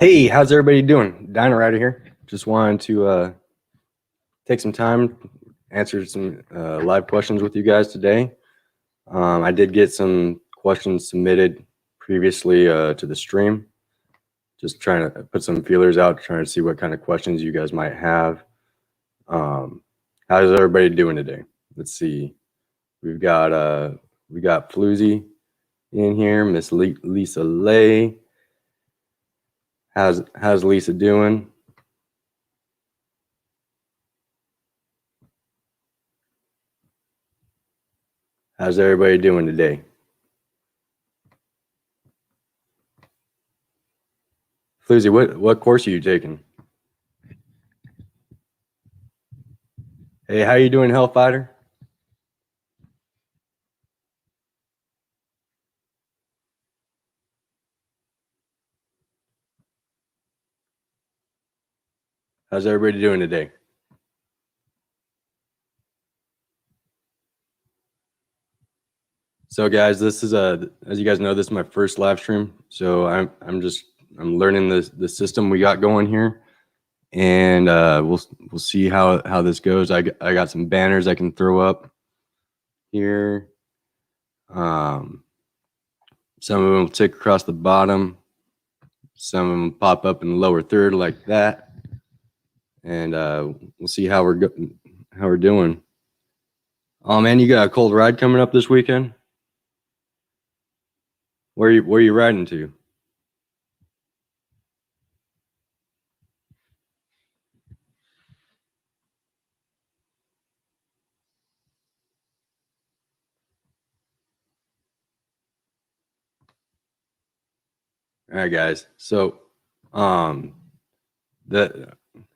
Hey, how's everybody doing? Dynarider here. Just wanted to take some time, answer some live questions with you guys today. I did get some questions submitted previously to the stream. Just trying to put some feelers out, trying to see what kind of questions you guys might have. How's everybody doing today? Let's see. We got Floozy in here, Miss Lisa Lay. How's Lisa doing? How's everybody doing today? Floozy, what course are you taking? Hey, how you doing, Hellfighter? How's everybody doing today? So guys, this is as you guys know, this is my first live stream. So I'm learning the system we got going here, and we'll see how this goes. I got some banners I can throw up here. Some of them will tick across the bottom. Some of them pop up in the lower third like that, and we'll see how we're doing. Oh man, you got a cold ride coming up this weekend? Where you riding to? All right, guys. So, the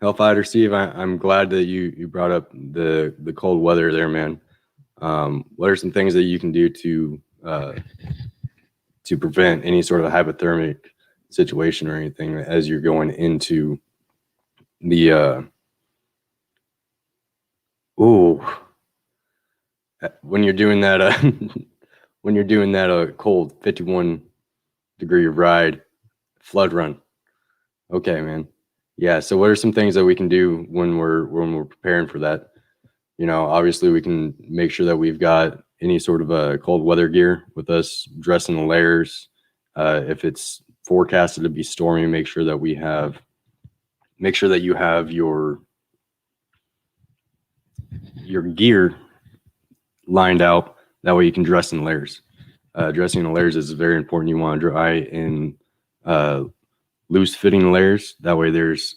Hellfighter Steve, I'm glad that you brought up the cold weather there, man. What are some things that you can do to prevent any sort of hypothermic situation or anything as you're going into the when you're doing that cold 51-degree ride flood run? Okay, man. Yeah. So what are some things that we can do when we're preparing for that? You know, obviously we can make sure that we've got any sort of a cold weather gear with us, dressing the layers. If it's forecasted to be stormy, make sure that you have your gear lined out. That way you can dress in layers. Dressing in layers is very important. You want to dry in loose fitting layers. That way there's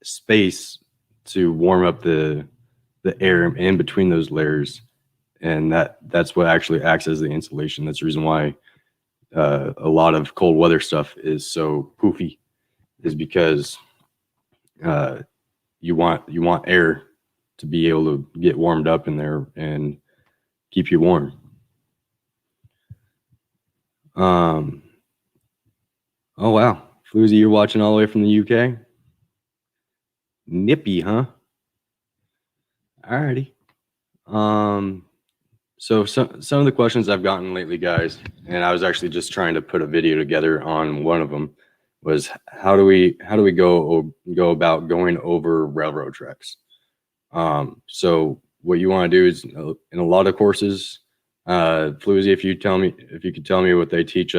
space to warm up the air in between those layers, and that's what actually acts as the insulation. That's the reason why a lot of cold weather stuff is so poofy, is because you want air to be able to get warmed up in there and keep you warm. Oh wow, Floozy, you're watching all the way from the UK. Nippy, huh? Alrighty. So some of the questions I've gotten lately, guys, and I was actually just trying to put a video together on one of them, was how do we go about going over railroad tracks? So what you want to do is, in a lot of courses, Floozy, if you could tell me what they teach.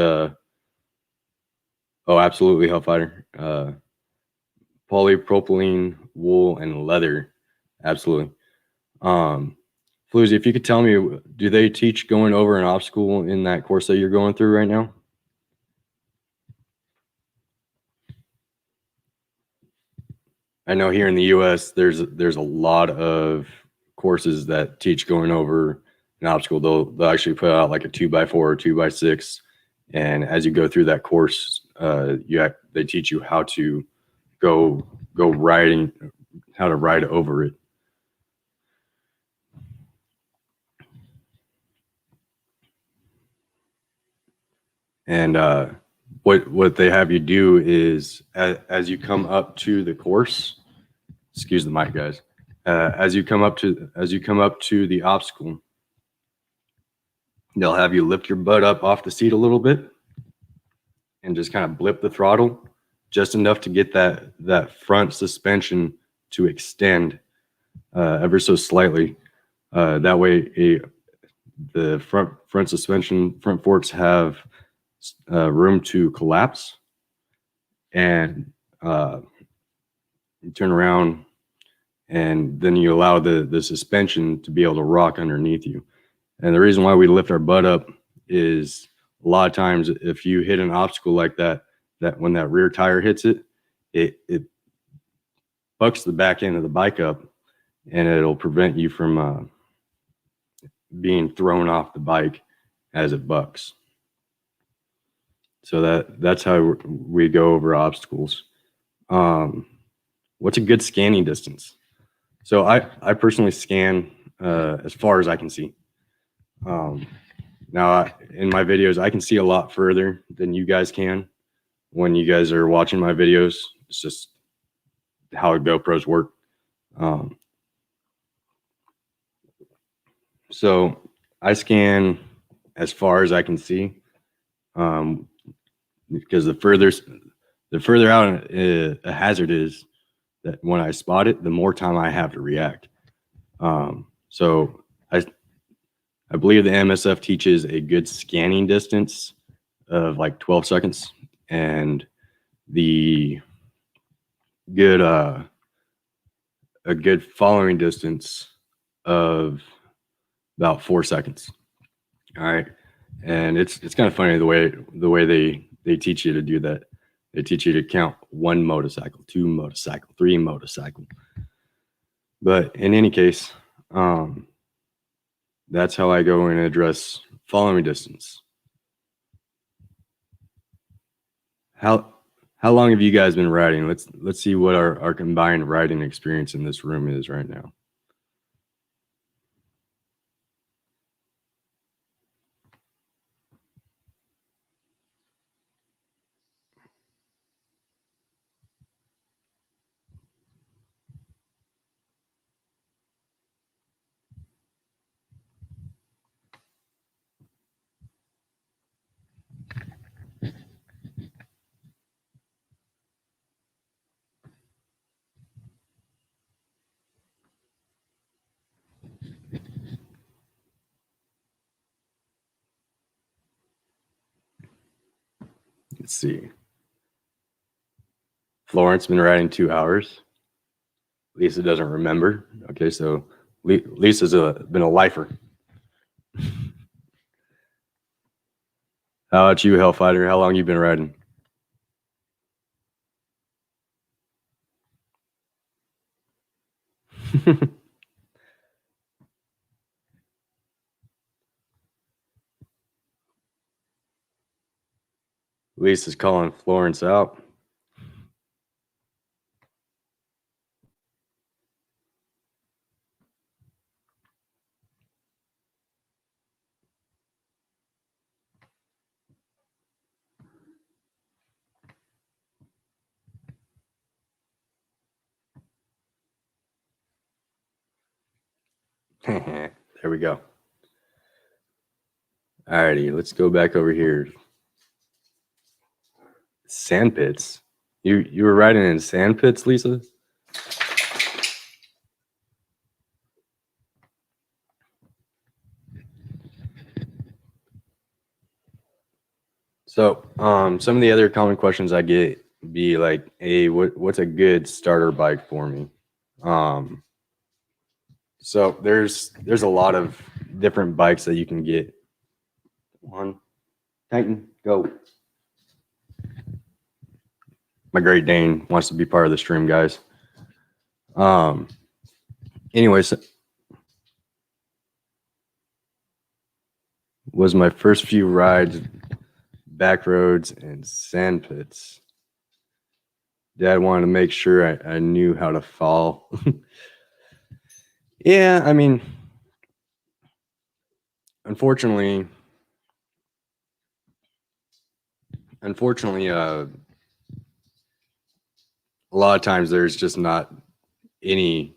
Oh, absolutely, Hellfighter. Polypropylene, wool, and leather. Absolutely. Floozy, if you could tell me, do they teach going over an obstacle in that course that you're going through right now? I know here in the U.S. there's a lot of courses that teach going over an obstacle. They'll actually put out like a 2x4 or 2x6, and as you go through that course, they teach you how to go riding, how to ride over it. And what they have you do is, as you come up to the course, excuse the mic, guys. As you come up to the obstacle, they'll have you lift your butt up off the seat a little bit and just kind of blip the throttle. just enough to get that front suspension to extend ever so slightly. That way, the front suspension, front forks have room to collapse, and you turn around, and then you allow the suspension to be able to rock underneath you. And the reason why we lift our butt up is a lot of times if you hit an obstacle like that when that rear tire hits it, it bucks the back end of the bike up, and it'll prevent you from being thrown off the bike as it bucks. So that's how we go over obstacles. What's a good scanning distance? So I personally scan as far as I can see. Now in my videos, I can see a lot further than you guys can when you guys are watching my videos. It's just how GoPros work. So I scan as far as I can see, because the further out a hazard is, that when I spot it, the more time I have to react. So I believe the MSF teaches a good scanning distance of like 12 seconds, and the good a good following distance of about 4 seconds. All right, and it's kind of funny the way they teach you to do that. They teach you to count 1 motorcycle, 2 motorcycle, 3 motorcycle. But in any case, that's how I go and address following distance. How long have you guys been riding? Let's see what our combined riding experience in this room is right now. Let's see. Florence been riding 2 hours. Lisa doesn't remember. Okay, so Lisa's been a lifer. How about you, Hellfighter? How long you been riding? Lisa's calling Florence out. There we go. Alrighty, let's go back over here. Sand pits. You were riding in sand pits, Lisa? So, some of the other common questions I get be like, "Hey, what's a good starter bike for me?" So there's a lot of different bikes that you can get. One, Titan, go. My Great Dane wants to be part of the stream, guys. Anyways, was my first few rides back roads and sand pits. Dad wanted to make sure I knew how to fall. Yeah, I mean, unfortunately, a lot of times there's just not any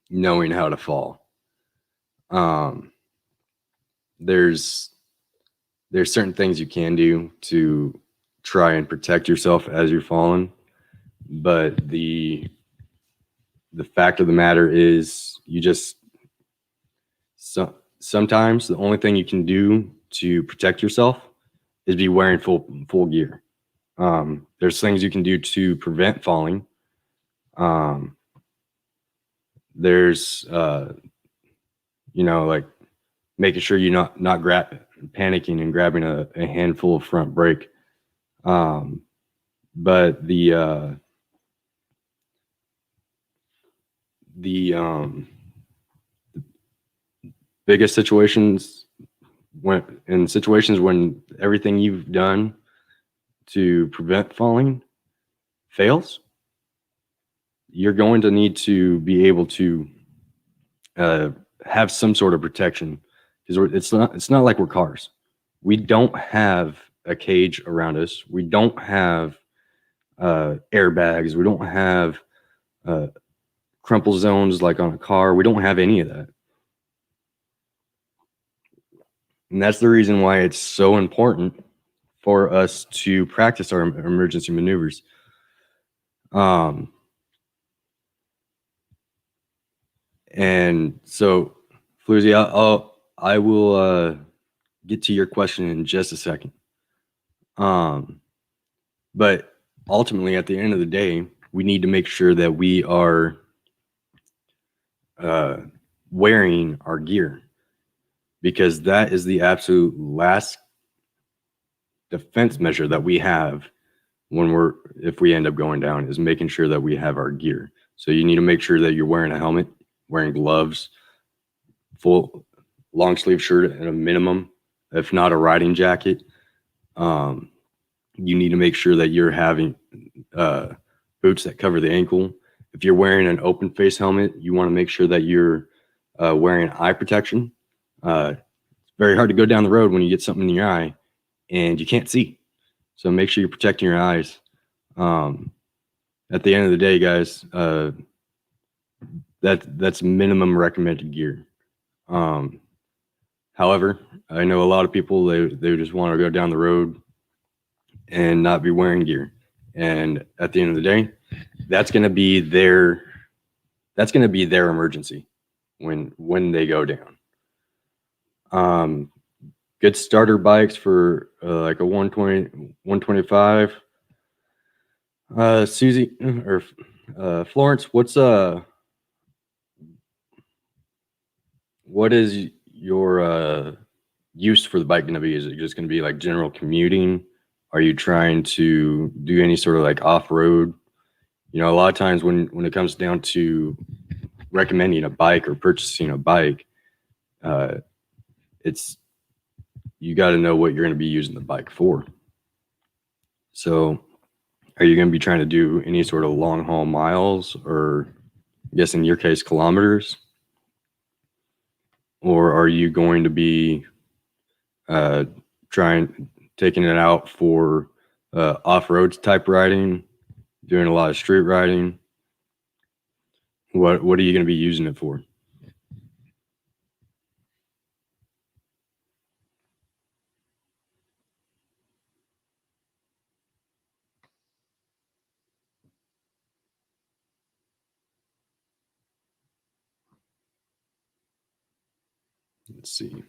knowing how to fall. There's certain things you can do to try and protect yourself as you're falling. But the fact of the matter is, sometimes the only thing you can do to protect yourself is be wearing full gear. There's things you can do to prevent falling. There's like making sure you're not panicking and grabbing a handful of front brake. But the biggest situations, when everything you've done to prevent falling fails, you're going to need to be able to have some sort of protection, because it's not like we're cars. We don't have a cage around us. We don't have airbags. We don't have crumple zones like on a car. We don't have any of that. And that's the reason why it's so important for us to practice our emergency maneuvers. And so, Floozy, I will get to your question in just a second. But ultimately, at the end of the day, we need to make sure that we are wearing our gear, because that is the absolute last defense measure that we have if we end up going down, is making sure that we have our gear. So you need to make sure that you're wearing a helmet, wearing gloves, full long sleeve shirt at a minimum, if not a riding jacket. You need to make sure that you're having boots that cover the ankle. If you're wearing an open face helmet, you want to make sure that you're wearing eye protection. It's very hard to go down the road when you get something in your eye and you can't see. So make sure you're protecting your eyes. At the end of the day, guys, that's minimum recommended gear. However, I know a lot of people, they just want to go down the road and not be wearing gear. And at the end of the day, that's going to be their emergency when they go down. Good starter bikes for like a 120, 125. Susie or Florence, what is your use for the bike going to be? Is it just going to be like general commuting? Are you trying to do any sort of like off-road? A lot of times when it comes down to recommending a bike or purchasing a bike, you got to know what you're going to be using the bike for. So are you going to be trying to do any sort of long haul miles, or I guess in your case, kilometers? Or are you going to be taking it out for off-road type riding, doing a lot of street riding? What are you going to be using it for? Let's see.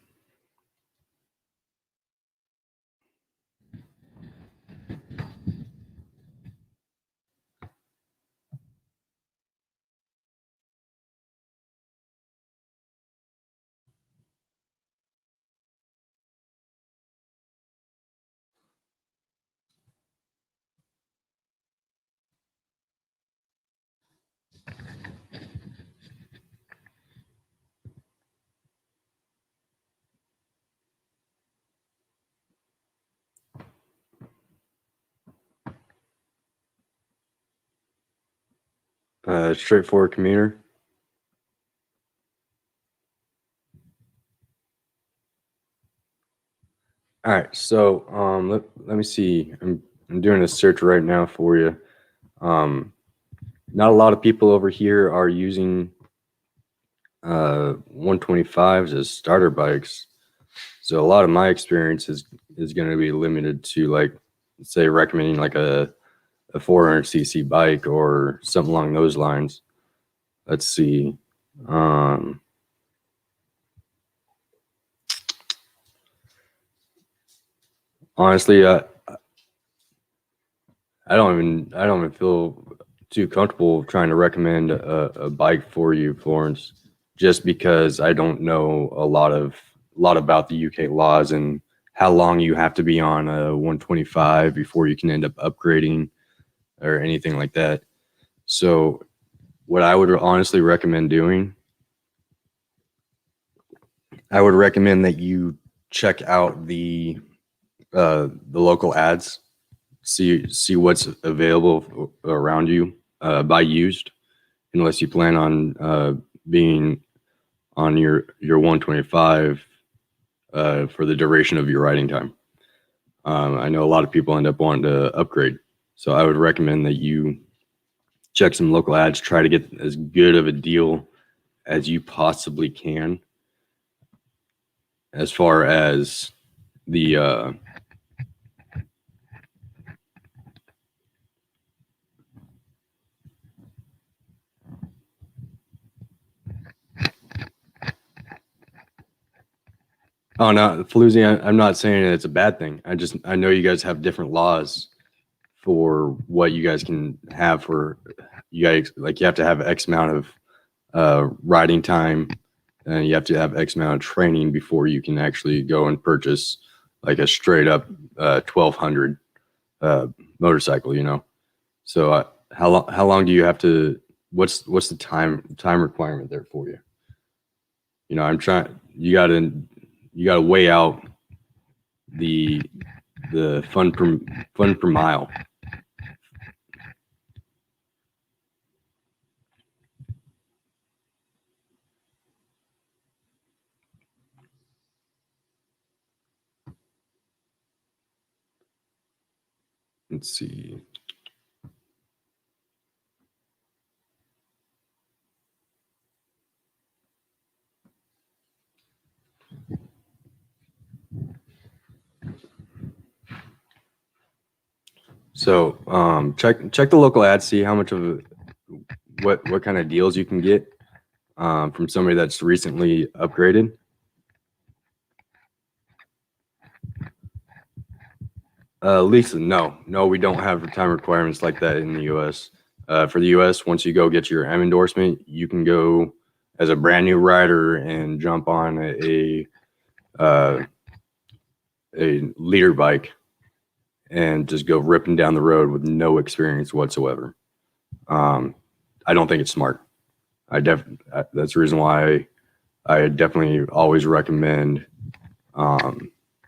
Straightforward commuter. All right, so let me see. I'm doing a search right now for you. Not a lot of people over here are using 125s as starter bikes. So a lot of my experience is going to be limited to like say recommending like a 400cc bike or something along those lines. Let's see. Honestly, I don't even feel too comfortable trying to recommend a bike for you, Florence, just because I don't know a lot about the UK laws and how long you have to be on a 125 before you can end up upgrading or anything like that. So what I would honestly recommend doing, I would recommend that you check out the local ads, see what's available around you, buy used, unless you plan on being on your 125 for the duration of your riding time. I know a lot of people end up wanting to upgrade, so I would recommend that you check some local ads, try to get as good of a deal as you possibly can as far as the oh no, Floozy, I'm not saying it's a bad thing. I know you guys have different laws for what you guys can have for you guys. Like you have to have X amount of riding time, and you have to have X amount of training before you can actually go and purchase like a straight up 1200 motorcycle. You know, so how long do you have to? What's the time requirement there for you? You know, I'm trying. You gotta weigh out the fun per mile. Let's see. So check the local ads, see how much of what kind of deals you can get from somebody that's recently upgraded. Lisa, no, we don't have time requirements like that in the U.S. For the U.S., once you go get your M endorsement, you can go as a brand new rider and jump on a leader bike and just go ripping down the road with no experience whatsoever. I don't think it's smart. That's the reason why I definitely always recommend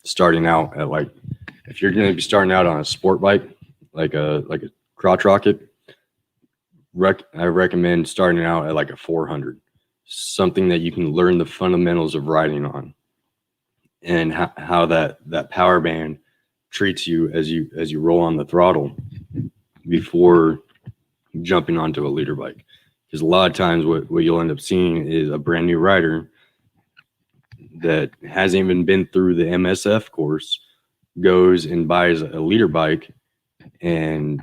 starting out at like, if you're going to be starting out on a sport bike, like a crotch rocket, I recommend starting out at like a 400, something that you can learn the fundamentals of riding on, and how that power band treats you as you roll on the throttle before jumping onto a leader bike. Because a lot of times what you'll end up seeing is a brand new rider that hasn't even been through the MSF course goes and buys a leader bike, and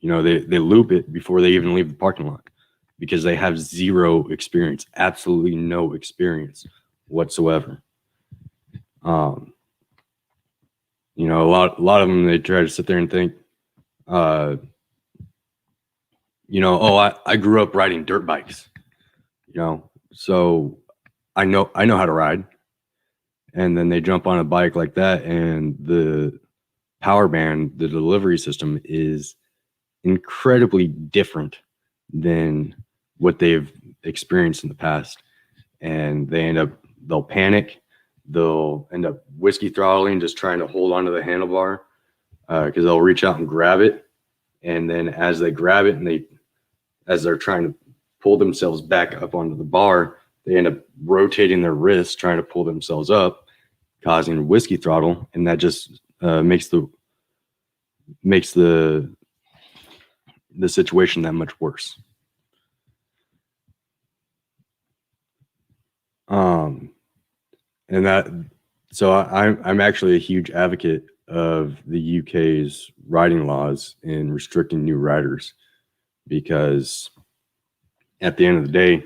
you know they loop it before they even leave the parking lot because they have zero experience, absolutely no experience whatsoever. You know, a lot of them, they try to sit there and think, you know, oh, I grew up riding dirt bikes, you know, so I know how to ride. And then they jump on a bike like that, and the power band, the delivery system is incredibly different than what they've experienced in the past. And they'll panic. They'll end up whiskey throttling, just trying to hold onto the handlebar because they'll reach out and grab it. And then as they grab it and as they're trying to pull themselves back up onto the bar, they end up rotating their wrists, trying to pull themselves up, causing whiskey throttle. And that just makes the situation that much worse. And that, so I'm actually a huge advocate of the UK's riding laws in restricting new riders, because at the end of the day,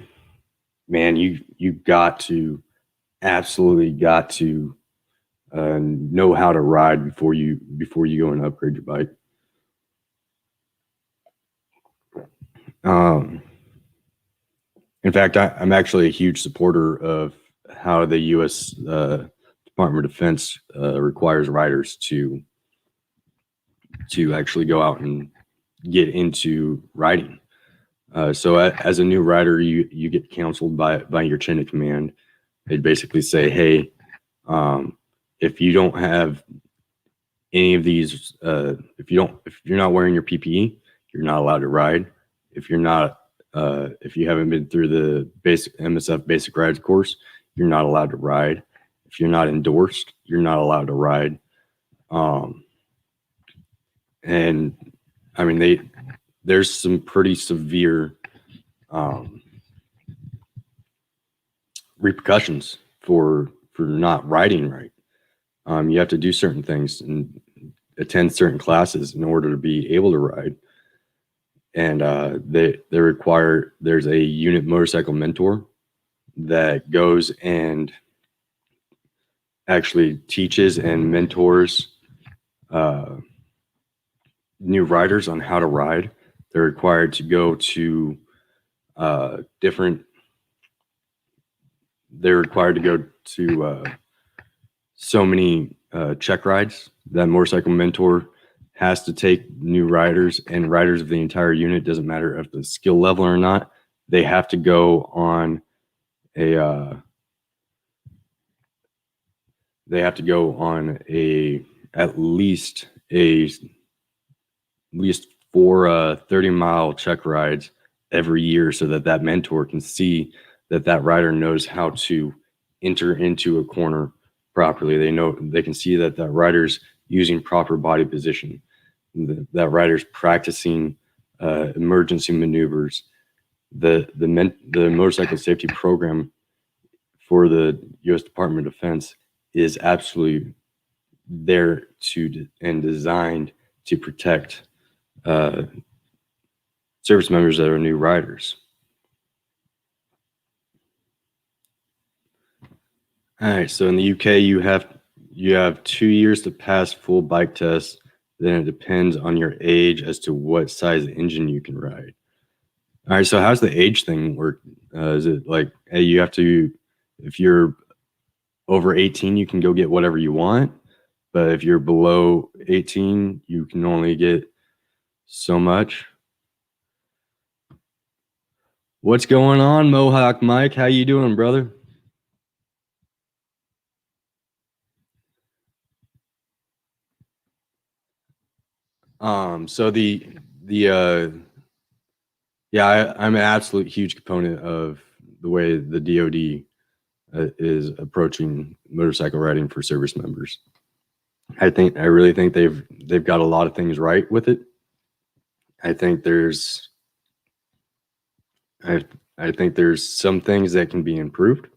man, you got to absolutely got to know how to ride before you go and upgrade your bike. In fact, I'm actually a huge supporter of how the U.S. Department of Defense requires riders to actually go out and get into riding. So as a new rider, you get counseled by your chain of command. They basically say, hey, if you don't have any of these, if you're not wearing your PPE, you're not allowed to ride. If you haven't been through the basic MSF basic rides course, you're not allowed to ride. If you're not endorsed, you're not allowed to ride. And I mean, there's some pretty severe repercussions for not riding right. You have to do certain things and attend certain classes in order to be able to ride. And they require, there's a unit motorcycle mentor that goes and actually teaches and mentors new riders on how to ride. They're required to go to so many check rides. That motorcycle mentor has to take new riders and riders of the entire unit, doesn't matter if the skill level or not. They have to go on at least 4 30-mile check rides every year, so that mentor can see that rider knows how to enter into a corner properly. They can see that rider's using proper body position, that rider's practicing emergency maneuvers. The motorcycle safety program for the U.S. Department of Defense is absolutely there and designed to protect service members that are new riders. All right, so in the UK, you have 2 years to pass full bike tests. Then it depends on your age as to what size engine you can ride. All right, so how's the age thing work? Is it like, hey, you have to, if you're over 18, you can go get whatever you want, but if you're below 18, you can only get so much? What's going on, Mohawk Mike? How you doing, brother? So I'm an absolute huge component of the way the DoD is approaching motorcycle riding for service members. I really think they've got a lot of things right with it. I think there's some things that can be improved.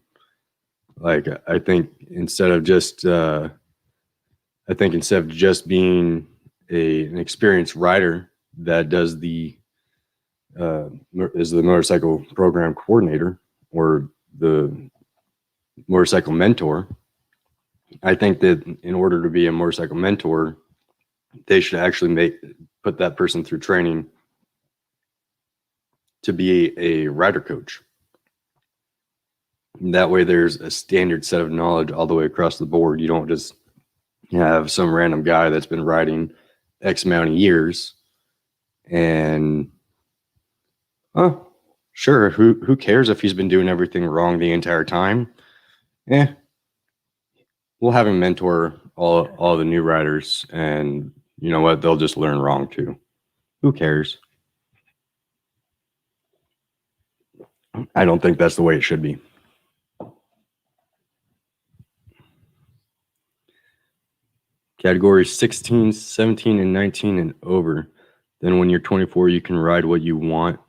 Like I think instead of just being an experienced rider that does is the motorcycle program coordinator or the motorcycle mentor, I think that in order to be a motorcycle mentor, they should actually put that person through training to be a rider coach. That way there's a standard set of knowledge all the way across the board. You don't just have some random guy that's been riding X amount of years and sure, who cares if he's been doing everything wrong the entire time? We'll have him mentor all the new riders, and you know what? They'll just learn wrong too. Who cares? I don't think that's the way it should be. Category 16, 17, and 19 and over. Then when you're 24, you can ride what you want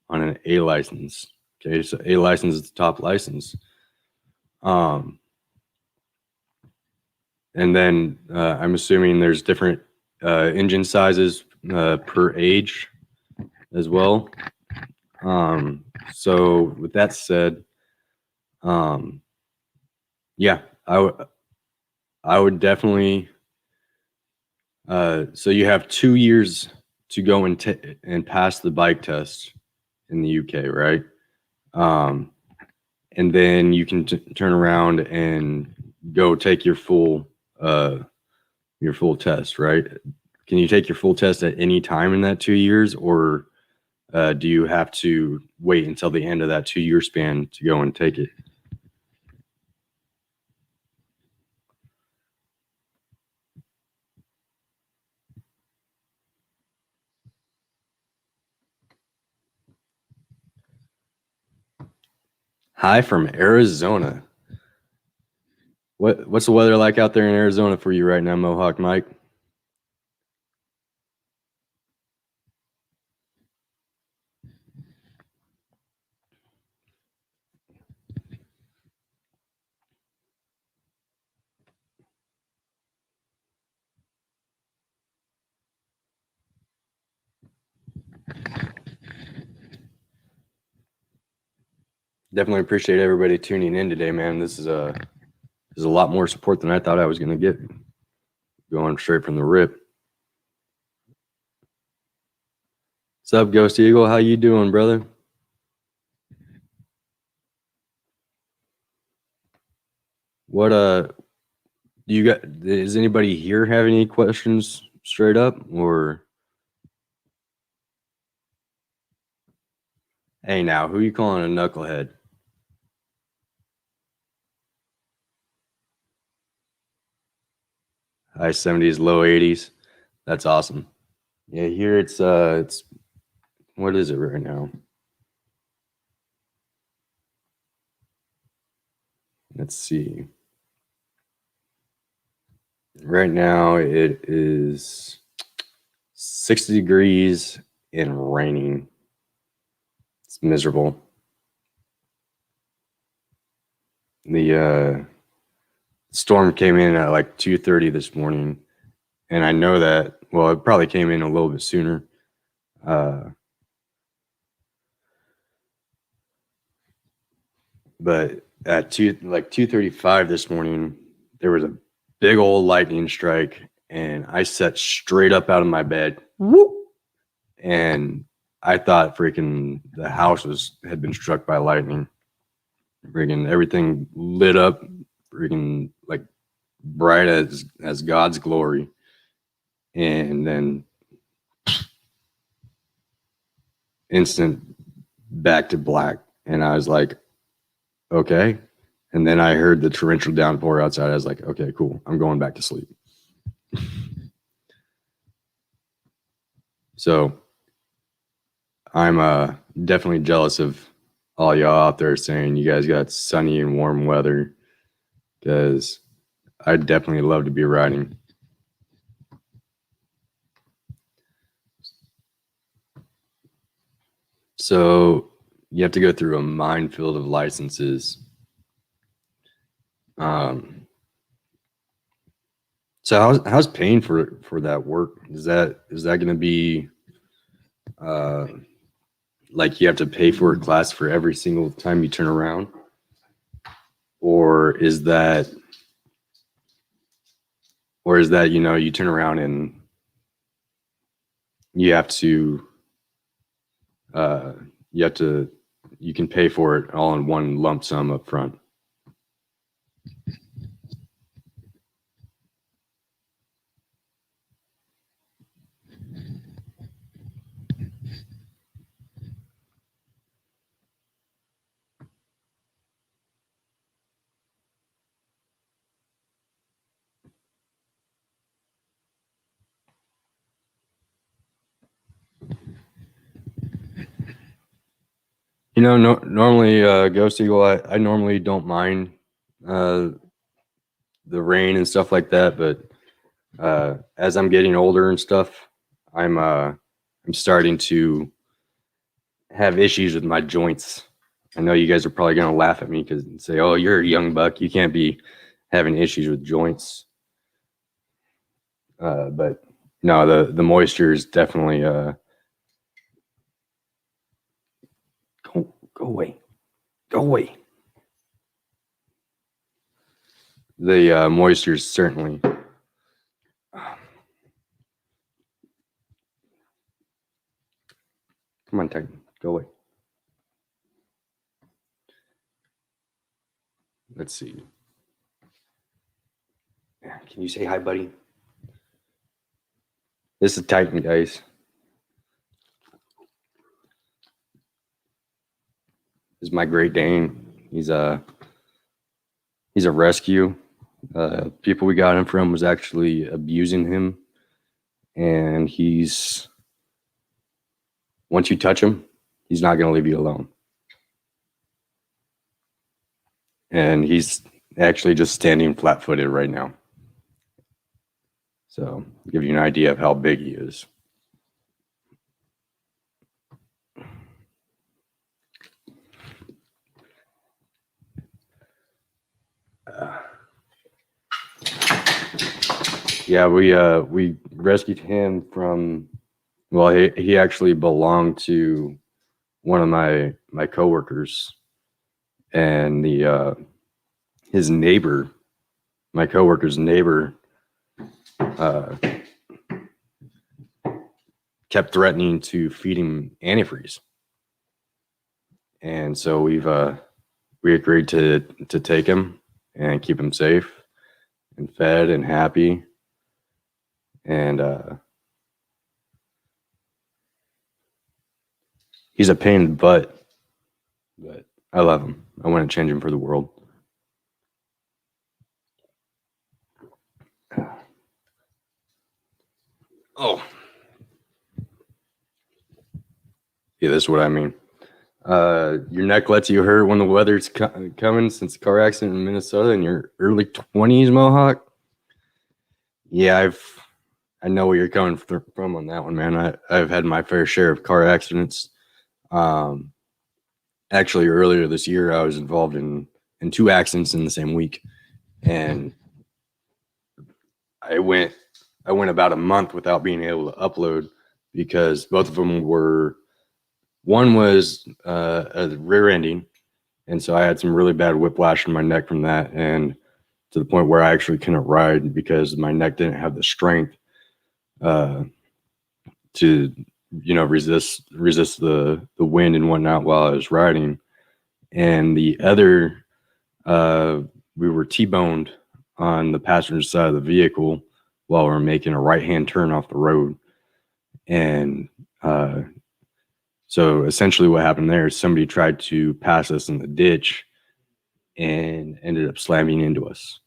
on an A license. Okay, so A license is the top license. And then I'm assuming there's different engine sizes per age as well. So with that said, um, yeah, I would definitely. So you have 2 years to go and pass the bike test in the UK, right? Um, and then you can turn around and go take your full test, right? Can you take your full test at any time in that 2 years, or do you have to wait until the end of that 2 year span to go and take it? Hi from Arizona. What's the weather like out there in Arizona for you right now, Mohawk Mike? Definitely appreciate everybody tuning in today, man. This is a lot more support than I thought I was going to get. Going straight from the rip. What's up, Ghost Eagle? How you doing, brother? What do you got? Does anybody here have any questions straight up, or hey, now who you calling a knucklehead? High 70s, low 80s. That's awesome. Yeah, here it's what is it right now? Let's see. Right now it is 60 degrees and raining. It's miserable. The storm came in at like 2:30 this morning, and I know that. Well, it probably came in a little bit sooner. But at 2:35 this morning, there was a big old lightning strike, and I sat straight up out of my bed. Whoop! And I thought freaking the house had been struck by lightning. Freaking everything lit up, freaking like bright as God's glory. And then instant back to black. And I was like, okay. And then I heard the torrential downpour outside. I was like, okay, cool. I'm going back to sleep. So I'm definitely jealous of all y'all out there saying you guys got sunny and warm weather, because I'd definitely love to be riding. So you have to go through a minefield of licenses. So how's paying for that work? Is that going to be like you have to pay for a class for every single time you turn around, or is that you turn around and you have to you can pay for it all in one lump sum up front? Normally, Ghost Eagle, I normally don't mind the rain and stuff like that, but as I'm getting older and stuff, I'm starting to have issues with my joints. I know you guys are probably gonna laugh at me because say, "Oh, you're a young buck, you can't be having issues with joints." But no, the moisture is definitely go away, go away. The moisture is certainly. Come on, Titan, go away. Let's see. Can you say hi, buddy? This is Titan, guys. This is my Great Dane. He's a rescue. People we got him from was actually abusing him, and once you touch him, he's not going to leave you alone. And he's actually just standing flat-footed right now. So, give you an idea of how big he is. Yeah, we rescued him from. Well, he actually belonged to one of my coworkers, and his neighbor, my coworker's neighbor, kept threatening to feed him antifreeze, and so we agreed to take him and keep him safe and fed and happy, and he's a pain in the butt, but I love him. I want to change him for the world. Oh. Yeah, that's what I mean. Your neck lets you hurt when the weather's coming since the car accident in Minnesota in your early 20s, Mohawk. Yeah, I know where you're coming from on that one, man. I've had my fair share of car accidents. Actually, earlier this year, I was involved in 2 accidents in the same week, and I went about a month without being able to upload because both of them were. One was a rear ending, and so I had some really bad whiplash in my neck from that, and to the point where I actually couldn't ride because my neck didn't have the strength to resist the wind and whatnot while I was riding. And the other, we were T-boned on the passenger side of the vehicle while we were making a right-hand turn off the road, and so essentially what happened there is somebody tried to pass us in the ditch and ended up slamming into us.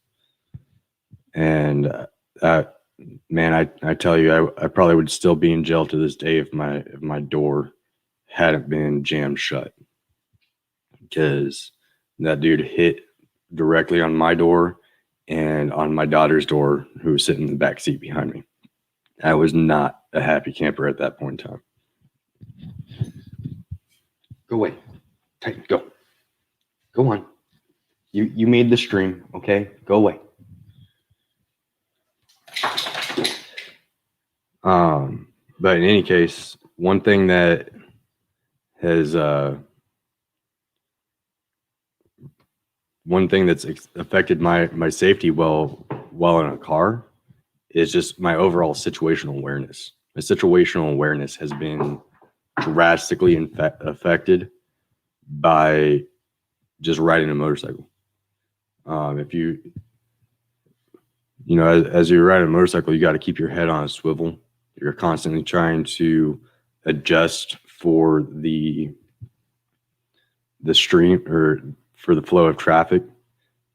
And man, I tell you, I probably would still be in jail to this day if my door hadn't been jammed shut, because that dude hit directly on my door and on my daughter's door, who was sitting in the back seat behind me. I was not a happy camper at that point in time. Go away. Titan, go. Go on. You made the stream, okay? Go away. But in any case, one thing that has one thing that's affected my safety while in a car is just my overall situational awareness. My situational awareness has been drastically affected by just riding a motorcycle. If as you're riding a motorcycle, you got to keep your head on a swivel. You're constantly trying to adjust for the stream or for the flow of traffic.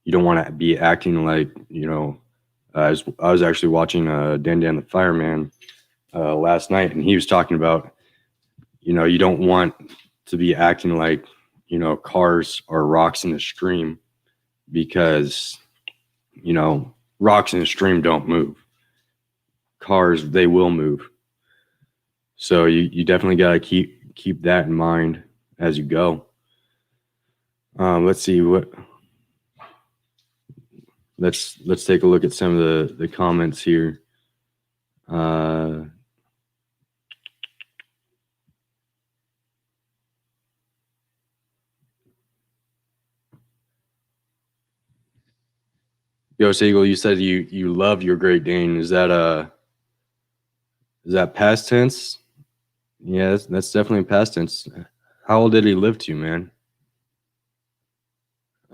You don't want to be acting like, I was actually watching Dan the Fireman last night, and he was talking about, you don't want to be acting like, cars are rocks in a stream, because, rocks in a stream don't move. Cars, they will move. So you definitely got to keep that in mind as you go. Let's see let's take a look at some of the comments here. Uh, Ghost Eagle, you said you love your Great Dane. Is that past tense? Yeah, that's definitely past tense. How old did he live to, man?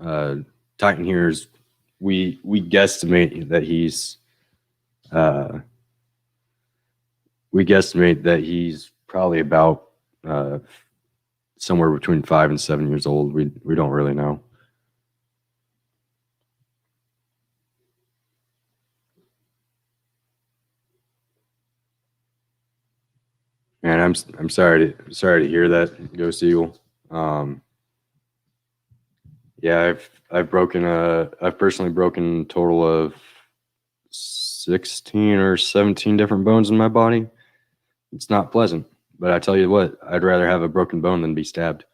Uh, Titan here is we guesstimate that uh, he's probably about uh, somewhere between 5 and 7 years old. We don't really know. Man, I'm sorry to hear that, Ghost Eagle. Yeah, I've personally broken a total of 16 or 17 different bones in my body. It's not pleasant, but I tell you what, I'd rather have a broken bone than be stabbed.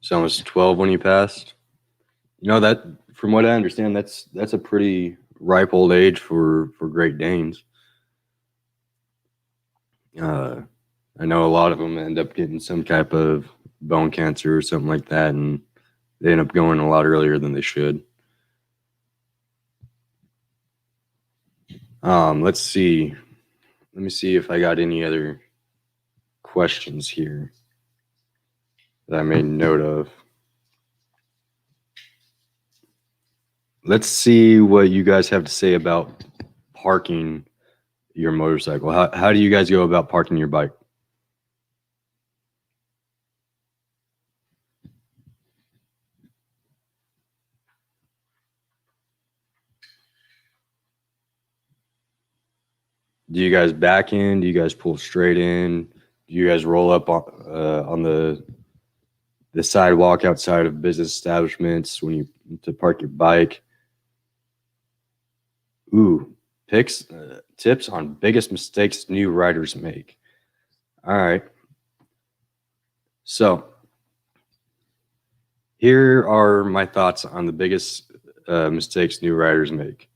So almost 12 when you passed. You know that, from what I understand, that's a pretty ripe old age for Great Danes. Uh, I know a lot of them end up getting some type of bone cancer or something like that, and they end up going a lot earlier than they should. Let's see. Let me see if I got any other questions here that I made note of. Let's see what you guys have to say about parking your motorcycle. How do you guys go about parking your bike? Do you guys back in? Do you guys pull straight in? Do you guys roll up on the sidewalk outside of business establishments when you to park your bike? Ooh, tips on biggest mistakes new riders make. All right. So here are my thoughts on the biggest mistakes new riders make.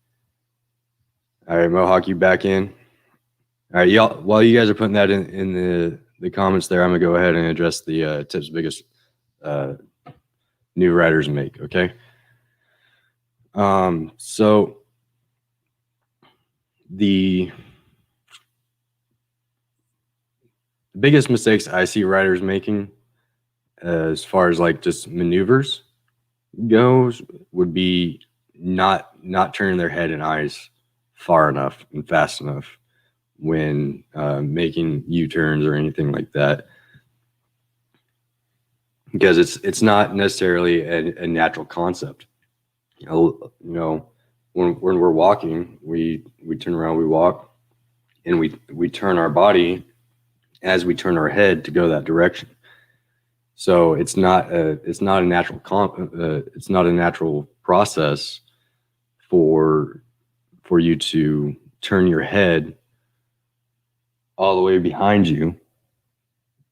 All right, Mohawk, you back in. All right, y'all. While you guys are putting that in the comments there, I'm gonna go ahead and address the tips biggest uh, new riders make. Okay. So the biggest mistakes I see riders making, as far as like just maneuvers goes, would be not turning their head and eyes far enough and fast enough when making U-turns or anything like that, because it's not necessarily a natural concept. You know, when we're walking, we turn around, we walk, and we turn our body as we turn our head to go that direction. So it's not a natural process for you to turn your head all the way behind you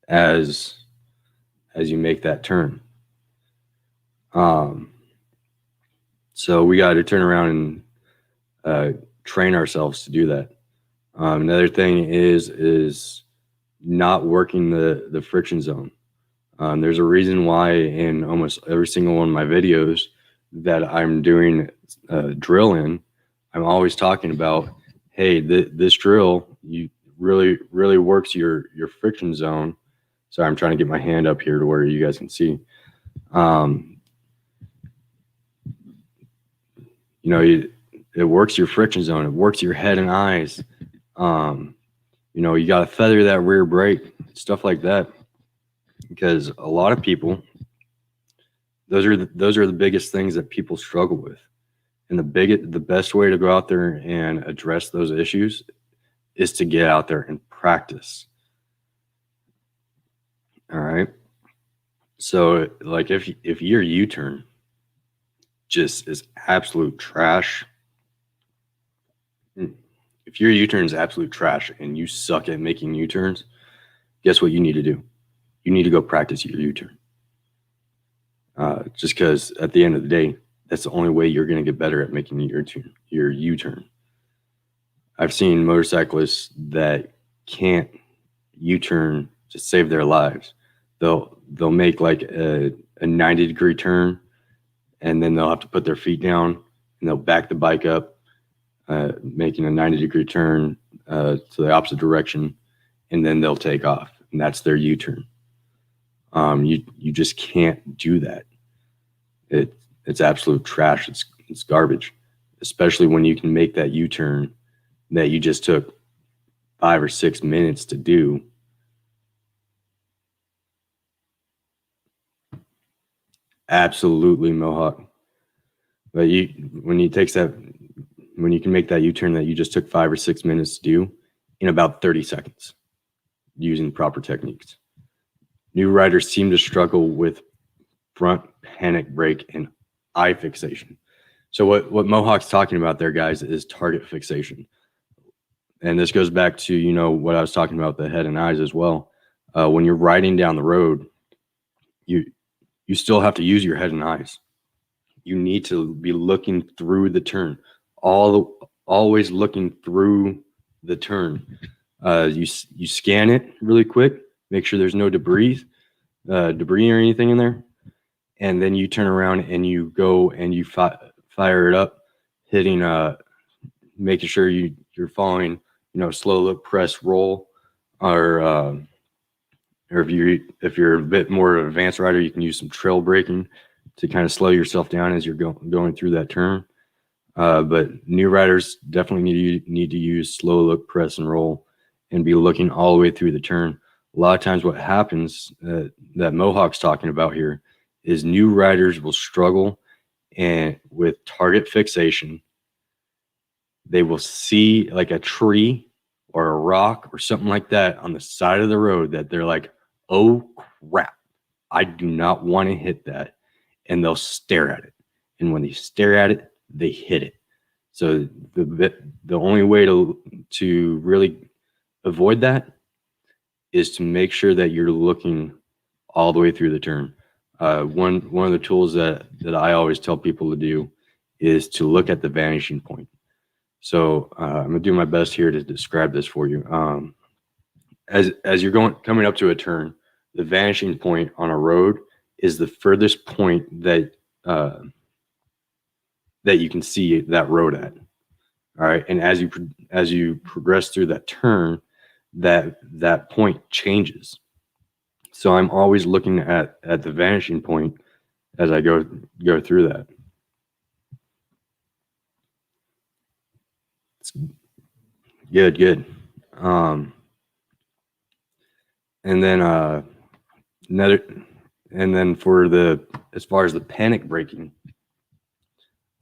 as you make that turn. So we got to turn around and train ourselves to do that. Another thing is not working the friction zone. There's a reason why in almost every single one of my videos that I'm doing drill in, I'm always talking about, hey, this drill you really works your friction zone. Sorry, I'm trying to get my hand up here to where you guys can see. You know, it works your friction zone. It works your head and eyes. You know, you got to feather that rear brake, stuff like that, because a lot of people, those are the biggest things that people struggle with. And the best way to go out there and address those issues is to get out there and practice. All right. So like if your U-turn just is absolute trash, if your U-turn is absolute trash and you suck at making U-turns, guess what you need to do? you need to go practice your U-turn. Just because at the end of the day, that's the only way you're going to get better at making your U-turn. I've seen motorcyclists that can't U-turn to save their lives. They'll make like a 90-degree turn, and then they'll have to put their feet down, and they'll back the bike up, making a 90-degree turn to the opposite direction, and then they'll take off, and that's their U-turn. You just can't do that. It's absolute trash. It's garbage, especially when you can make that U-turn that you just took 5 or 6 minutes to do. Absolutely, Mohawk. But when you can make that U-turn that you just took 5 or 6 minutes to do in about 30 seconds using proper techniques. New riders seem to struggle with front panic brake and eye fixation. So what Mohawk's talking about there, guys, is target fixation. And this goes back to, what I was talking about, the head and eyes as well. When you're riding down the road, you still have to use your head and eyes. You need to be looking through the turn, always looking through the turn. You scan it really quick, make sure there's no debris or anything in there, and then you turn around and you go and you fire it up, hitting, making sure you're following, slow look, press, roll, or if you're a bit more advanced rider, you can use some trail braking to kind of slow yourself down as you're going through that turn. But new riders definitely need to use slow look, press, and roll, and be looking all the way through the turn. A lot of times what happens that Mohawk's talking about here is new riders will struggle with target fixation. They will see like a tree or a rock or something like that on the side of the road that they're like, oh crap, I do not want to hit that. And they'll stare at it. And when they stare at it, they hit it. So the only way to really avoid that is to make sure that you're looking all the way through the turn. One of the tools that I always tell people to do is to look at the vanishing point. So I'm gonna do my best here to describe this for you. As you're coming up to a turn, the vanishing point on a road is the furthest point that you can see that road at. All right, and as you progress through that turn, that point changes. So I'm always looking at the vanishing point as I go through that. It's good. And then as far as the panic braking,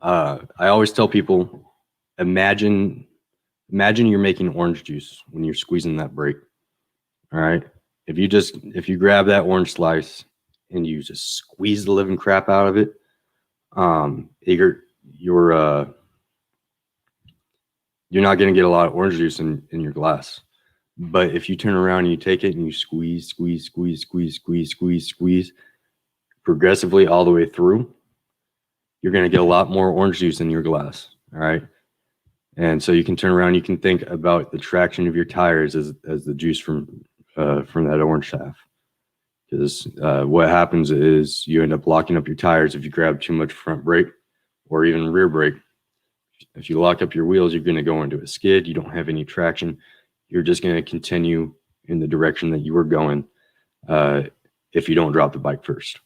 I always tell people, imagine you're making orange juice when you're squeezing that brake. All right. If you grab that orange slice and you just squeeze the living crap out of it, you're not going to get a lot of orange juice in your glass. But if you turn around and you take it and you squeeze progressively all the way through, you're going to get a lot more orange juice in your glass. All right. And so you can turn around, you can think about the traction of your tires as the juice from that orange half. Because what happens is you end up locking up your tires if you grab too much front brake or even rear brake. If you lock up your wheels, you're going to go into a skid. You don't have any traction. You're just going to continue in the direction that you were going if you don't drop the bike first.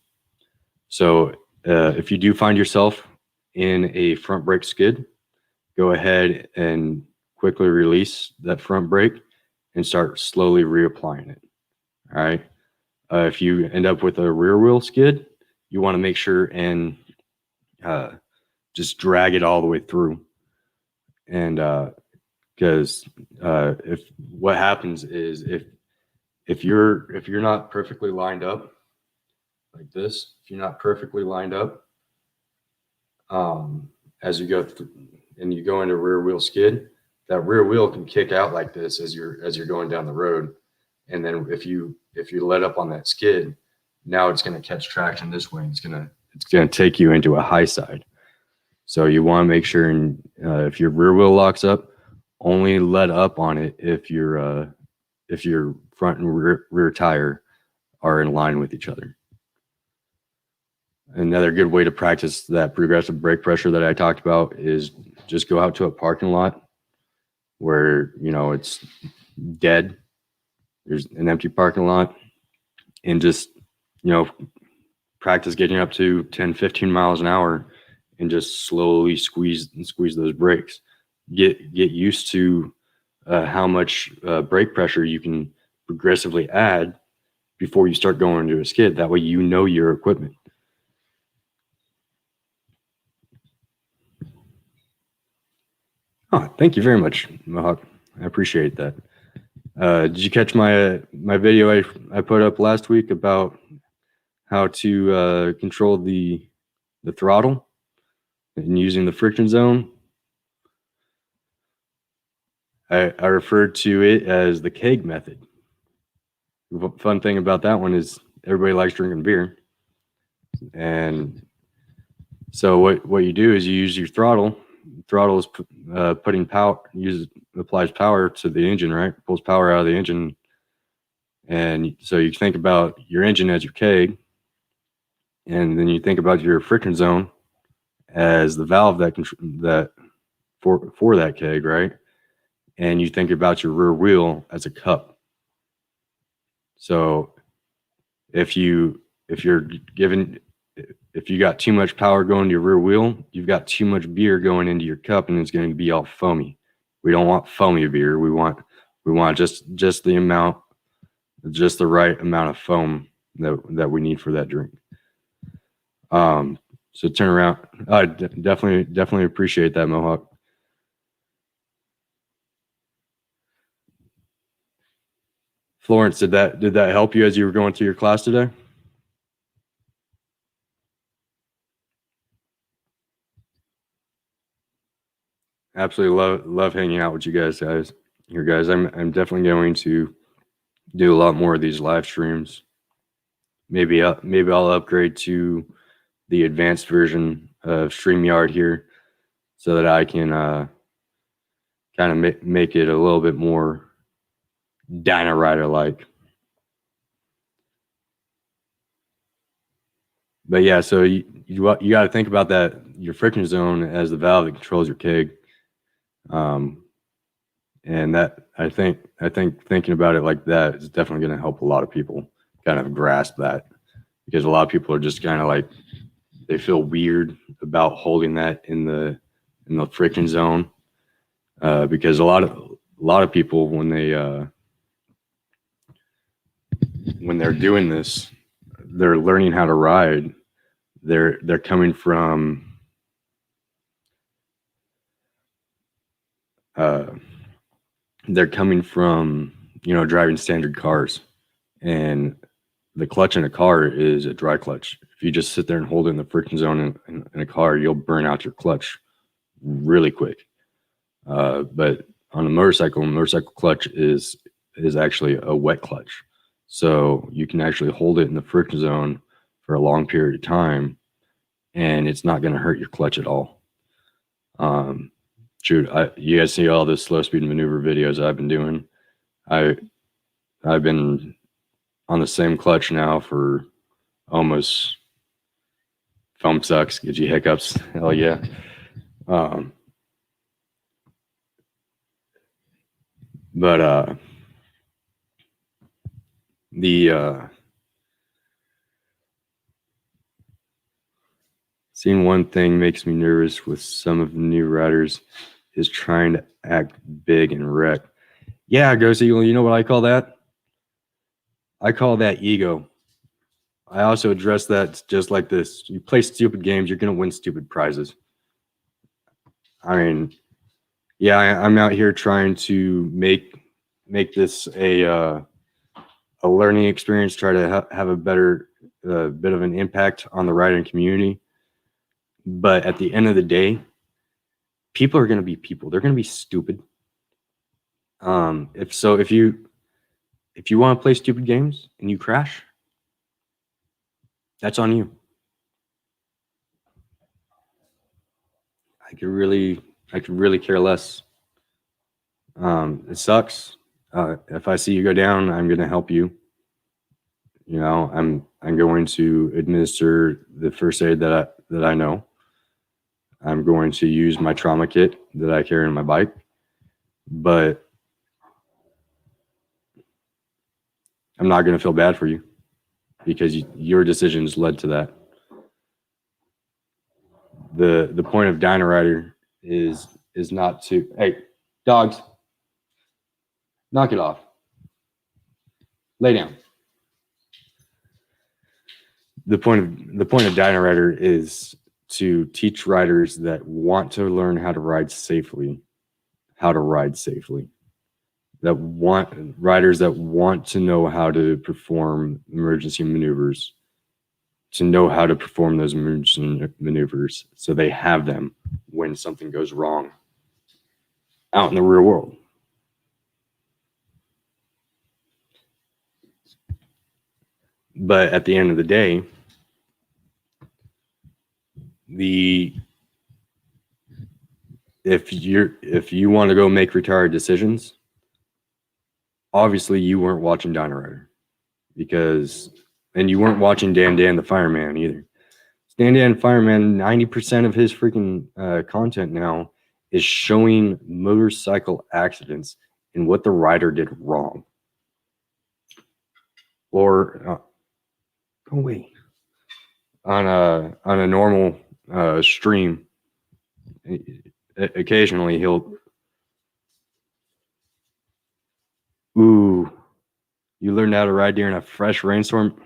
So if you do find yourself in a front brake skid, go ahead and quickly release that front brake and start slowly reapplying it. All right. If you end up with a rear wheel skid, you want to make sure and just drag it all the way through. And because if what happens is if you're not perfectly lined up like this, if you're not perfectly lined up as you go through and you go into rear wheel skid, that rear wheel can kick out like this as you're going down the road. And then if you if you let up on that skid, now it's going to catch traction this way. And it's gonna take you into a high side. So you want to make sure, if your rear wheel locks up, only let up on it if your front and rear tire are in line with each other. Another good way to practice that progressive brake pressure that I talked about is just go out to a parking lot where, it's dead. There's an empty parking lot, and just, practice getting up to 10, 15 miles an hour and just slowly squeeze those brakes. Get used to how much brake pressure you can progressively add before you start going into a skid. That way your equipment. Oh, thank you very much, Mohawk. I appreciate that. Did you catch my video I put up last week about how to control the throttle and using the friction zone? I referred to it as the keg method. The fun thing about that one is everybody likes drinking beer. And so what you do is you use your throttle. Throttle is putting power, applies power to the engine, right? Pulls power out of the engine. And so you think about your engine as your keg, and then you think about your friction zone as the valve that for that keg, right? And you think about your rear wheel as a cup. So if you got too much power going to your rear wheel, you've got too much beer going into your cup, and it's going to be all foamy. We don't want foamy beer. We want just the right amount of foam that we need for that drink. So turn around. I definitely appreciate that, Mohawk. Florence, did that help you as you were going through your class today? Absolutely love hanging out with you guys. Here, guys. I'm definitely going to do a lot more of these live streams. Maybe I'll upgrade to the advanced version of StreamYard here, so that I can kind of make it a little bit more Dynarider like. But yeah, so you got to think about that, your friction zone, as the valve that controls your keg. And that I think thinking about it like that is definitely going to help a lot of people kind of grasp that, because a lot of people are just kind of like, they feel weird about holding that in the friction zone, because a lot of people, when they're doing this, they're learning how to ride. They're coming from driving standard cars, and the clutch in a car is a dry clutch. If you just sit there and hold it in the friction zone in a car, you'll burn out your clutch really quick. But on a motorcycle clutch is actually a wet clutch. So you can actually hold it in the friction zone for a long period of time, and it's not going to hurt your clutch at all. You guys see all the slow speed maneuver videos I've been doing. I've been on the same clutch now for almost, foam sucks, gives you hiccups. Hell yeah. Seeing one thing makes me nervous with some of the new riders is trying to act big and wreck. Yeah, Ghost Eagle, you know what I call that? I call that ego. I also address that just like this. You play stupid games, you're going to win stupid prizes. I mean, yeah, I'm out here trying to make this a learning experience, try to have a better bit of an impact on the riding community. But at the end of the day, people are going to be people. They're going to be stupid. If if you want to play stupid games and you crash, that's on you. I could really care less. It sucks. If I see you go down, I'm going to help you. You know, I'm going to administer the first aid that I know. I'm going to use my trauma kit that I carry on my bike, but I'm not going to feel bad for you because your decisions led to that. The point of Dynarider is not to, hey, dogs, knock it off. Lay down. The point of Dynarider is to teach riders that want to learn how to ride safely, that want riders that want to know how to perform emergency maneuvers, to know how to perform those emergency maneuvers so they have them when something goes wrong out in the real world. But at the end of the day, if you want to go make retired decisions, obviously you weren't watching Dynarider and you weren't watching Dan the Fireman either. Dan Fireman, 90% of his freaking content now is showing motorcycle accidents and what the rider did wrong. Or go away. On a normal stream, occasionally he'll, ooh, you learned how to ride during a fresh rainstorm.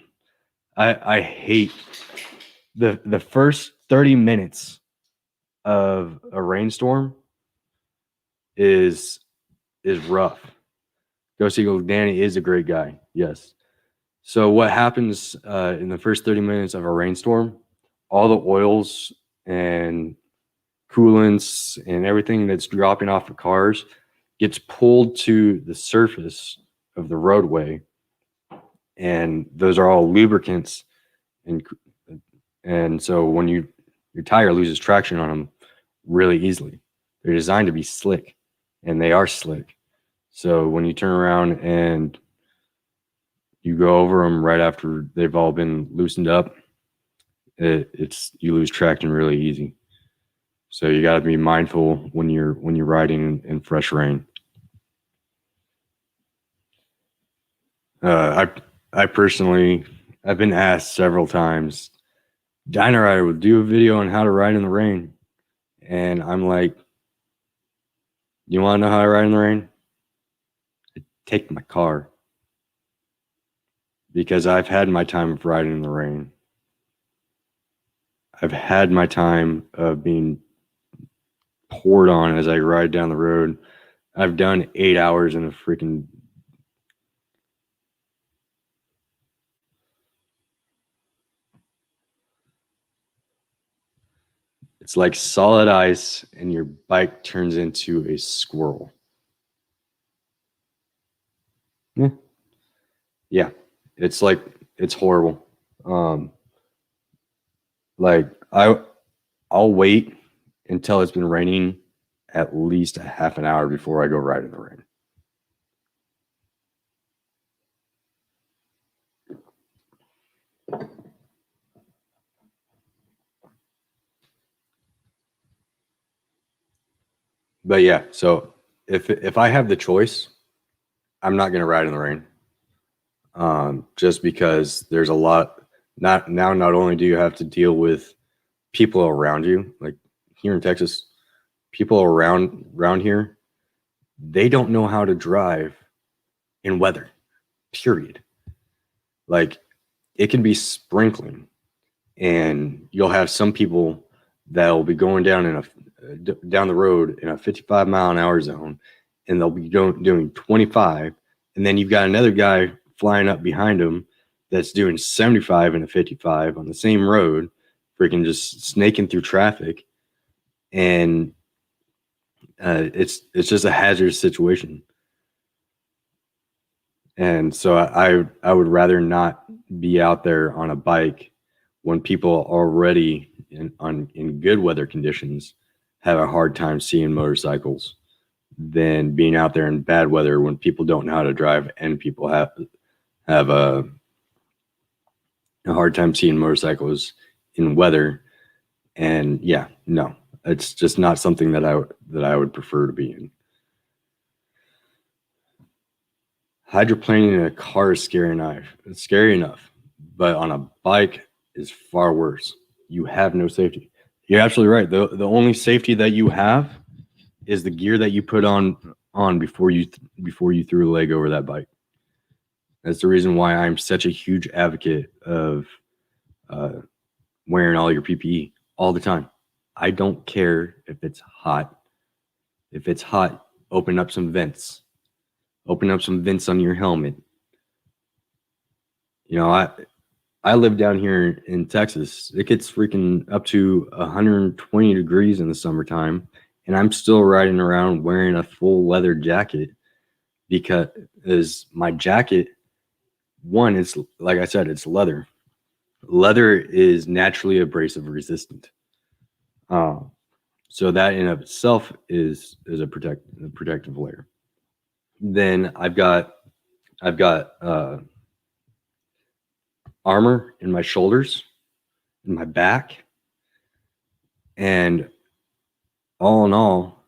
I hate the first 30 minutes of a rainstorm is rough. Ghost Eagle Danny is a great guy, yes. So what happens in the first 30 minutes of a rainstorm, all the oils and coolants and everything that's dropping off the cars gets pulled to the surface of the roadway, and those are all lubricants, and so when your tire loses traction on them really easily. They're designed to be slick, and they are slick. So when you turn around and you go over them right after they've all been loosened up, you lose traction really easy. So you got to be mindful when you're riding in fresh rain. I personally, I've been asked several times, Dynarider would do a video on how to ride in the rain, and I'm like, you want to know how I ride in the rain? I take my car, because I've had my time of riding in the rain. I've had my time of being poured on as I ride down the road. I've done 8 hours in a freaking it's like solid ice and your bike turns into a squirrel. Yeah. It's horrible. Like I'll wait until it's been raining at least a half an hour before I go ride in the rain. But yeah, so if I have the choice, I'm not going to ride in the rain. Just because there's a lot. Not only do you have to deal with people around you, like here in Texas, people around here, they don't know how to drive in weather, period. Like it can be sprinkling, and you'll have some people that will be going down the road in a 55 mile an hour zone, and they'll be doing 25, and then you've got another guy flying up behind them that's doing 75 and a 55 on the same road, freaking just snaking through traffic, and it's just a hazardous situation. And so I would rather not be out there on a bike when people already in good weather conditions have a hard time seeing motorcycles than being out there in bad weather when people don't know how to drive and people have a hard time seeing motorcycles in weather. And yeah, no, it's just not something that I would prefer to be in. Hydroplaning in a car is scary enough. It's scary enough, but on a bike is far worse. You have no safety. You're absolutely right. The only safety that you have is the gear that you put on before you threw a leg over that bike. That's the reason why I'm such a huge advocate of wearing all your PPE all the time. I don't care if it's hot. If it's hot, open up some vents. Open up some vents on your helmet. You know, I live down here in Texas. It gets freaking up to 120 degrees in the summertime, and I'm still riding around wearing a full leather jacket because my jacket, one, it's like I said, it's leather. Leather is naturally abrasive resistant. So that in of itself is a protective layer. Then I've got armor in my shoulders, in my back, and all in all,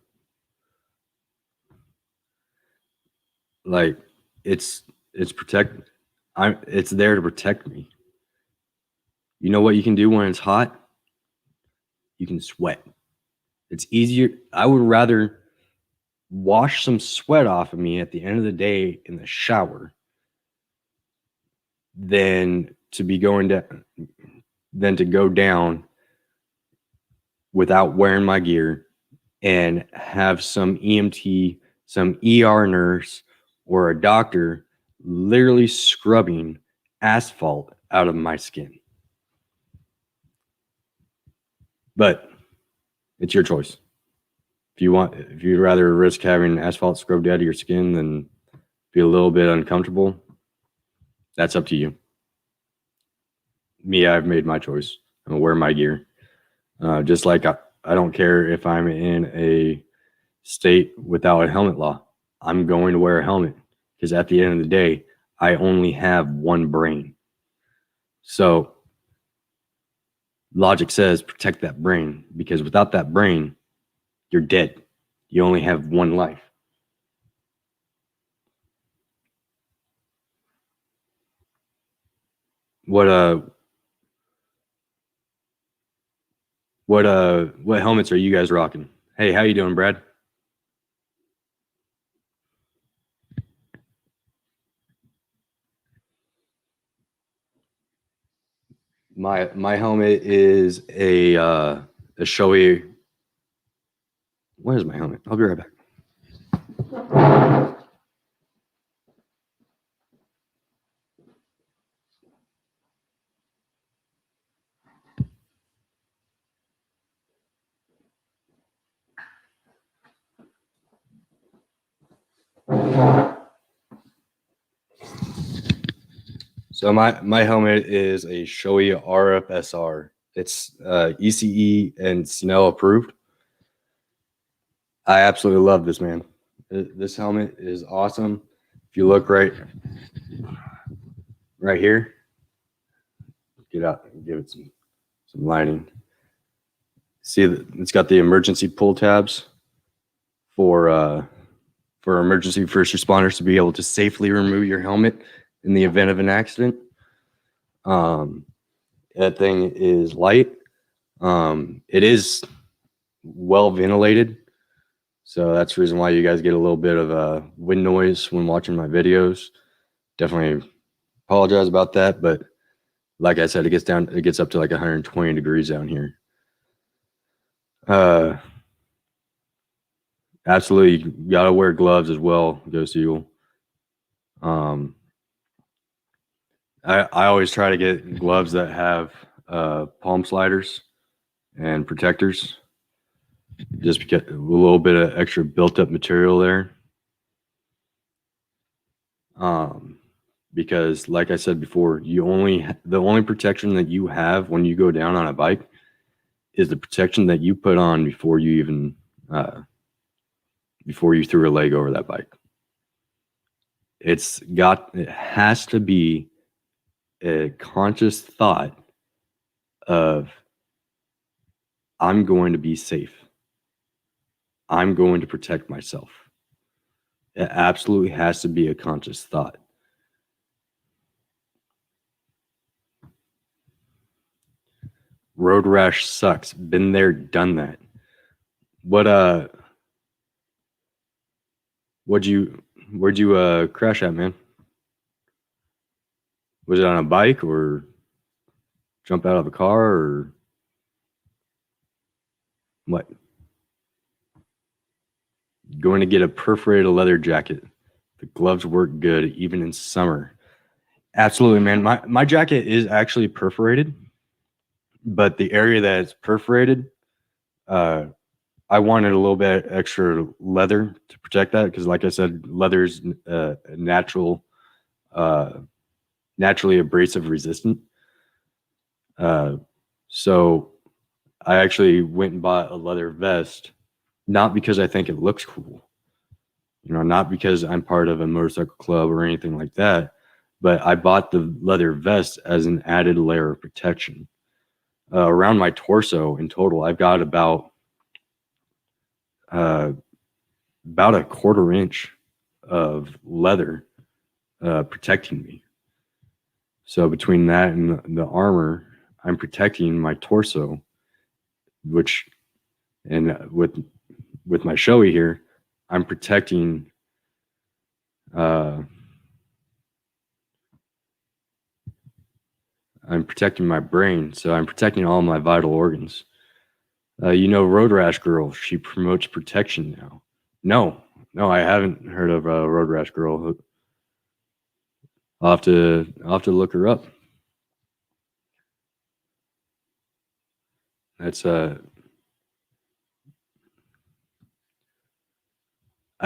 like it's there to protect me. You know what you can do when it's hot? You can sweat. It's easier. I would rather wash some sweat off of me at the end of the day in the shower than to go down without wearing my gear and have some EMT, some ER nurse, or a doctor literally scrubbing asphalt out of my skin. But it's your choice. If you'd rather risk having asphalt scrubbed out of your skin than be a little bit uncomfortable, that's up to you. Me, I've made my choice. I'm gonna wear my gear. Just like I don't care if I'm in a state without a helmet law. I'm going to wear a helmet because at the end of the day, I only have one brain. So logic says protect that brain, because without that brain, you're dead. You only have one life. What helmets are you guys rocking? Hey, how you doing, Brad? My helmet is a Shoei. Where's my helmet? I'll be right back. So my helmet is a Shoei RFSR. It's ECE and Snell approved. I absolutely love this, man. This helmet is awesome. If you look right here, get out and give it some lighting. See, it's got the emergency pull tabs for emergency first responders to be able to safely remove your helmet in the event of an accident. That thing is light. It is well ventilated, so that's the reason why you guys get a little bit of wind noise when watching my videos. Definitely apologize about that, but like I said, it gets up to like 120 degrees down here. Absolutely, you gotta wear gloves as well, Ghost Eagle. I always try to get gloves that have palm sliders and protectors, just because a little bit of extra built up material there. because like I said before, the only protection that you have when you go down on a bike is the protection that you put on before you even before you threw a leg over that bike. It has to be a conscious thought of, I'm going to be safe. I'm going to protect myself. It absolutely has to be a conscious thought. Road rash sucks. Been there, done that. What where'd you crash at, man? Was it on a bike or jump out of a car or what? Going to get a perforated leather jacket. The gloves work good even in summer. Absolutely, man. My jacket is actually perforated, but the area that's perforated, uh, I wanted a little bit extra leather to protect that because, like I said, leather's uh, naturally abrasive resistant. Uh, so I actually went and bought a leather vest, not because I think it looks cool, not because I'm part of a motorcycle club or anything like that, but I bought the leather vest as an added layer of protection. Around my torso in total, I've got uh, about a quarter inch of leather protecting me. So between that and the armor, I'm protecting my torso, which, and with my showy here, I'm protecting uh, my brain. So I'm protecting all my vital organs. Road Rash Girl, she promotes protection now. No, I haven't heard of Road Rash Girl. I'll have to look her up. That's I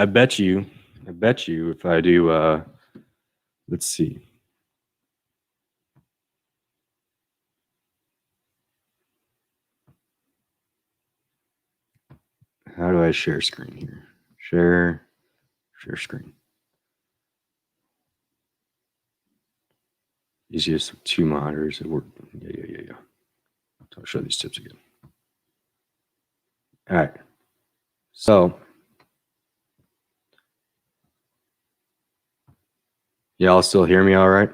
bet you if I do let's see. How do I share screen here? Share screen. Easiest of two monitors. It worked. Yeah. I'll show these tips again. All right. So y'all still hear me all right?